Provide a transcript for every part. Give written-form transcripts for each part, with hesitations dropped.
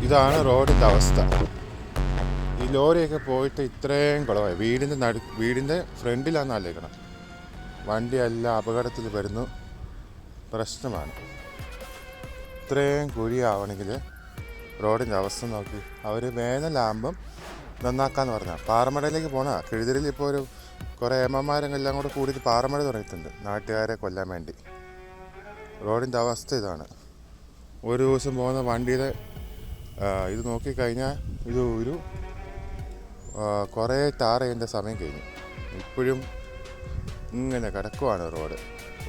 ഇതാണ് റോഡിൻ്റെ അവസ്ഥ. ഈ ലോറിയൊക്കെ പോയിട്ട് ഇത്രയും കുളമായി. വീടിൻ്റെ ഫ്രണ്ടിലാണ് ആലോചിക്കണം. വണ്ടിയെല്ലാം അപകടത്തിൽ വരുന്നു, പ്രശ്നമാണ്. ഇത്രയും കുഴിയാവണമെങ്കിൽ റോഡിൻ്റെ അവസ്ഥ നോക്കി. അവർ വേനലാകുമ്പം നന്നാക്കാന്ന് പറഞ്ഞാൽ പാറമടയിലേക്ക് പോകണ കിഴുതിരിൽ ഇപ്പോൾ ഒരു കുറേ ഏമ്മമാരെല്ലാം കൂടെ കൂടിയിട്ട് പാറമട തുടങ്ങിയിട്ടുണ്ട് നാട്ടുകാരെ കൊല്ലാൻ വേണ്ടി. റോഡിൻ്റെ അവസ്ഥ ഇതാണ്. ഒരു ദിവസം പോകുന്ന വണ്ടിയുടെ ഇത് നോക്കിക്കഴിഞ്ഞാൽ ഇത് ഒരു കുറേ ടാർ ചെയ്യേണ്ട സമയം കഴിഞ്ഞു. ഇപ്പോഴും ഇങ്ങനെ കിടക്കുവാണ് റോഡ്.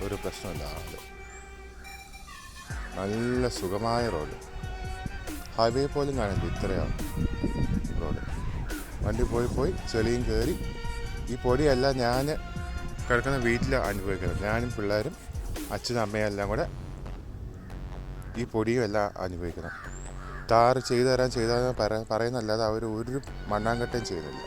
ഒരു പ്രശ്നമില്ലാതെ നല്ല സുഖമായ റോഡ്. ഹൈവേ പോലും കാണില്ല, ഇത്രയാണ് റോഡ്. വണ്ടി പോയി ചെളിയും കയറി. ഈ പൊടിയെല്ലാം ഞാൻ കിടക്കുന്ന വീട്ടിൽ അനുഭവിക്കുന്നത്. ഞാനും പിള്ളേരും അച്ഛനും അമ്മയും എല്ലാം കൂടെ ഈ പൊടിയും എല്ലാം അനുഭവിക്കണം. ടാർ ചെയ്തു തരാൻ പറയുന്നല്ലാതെ അവർ ഒരു മണ്ണാങ്കട്ടയും ചെയ്യുന്നില്ല.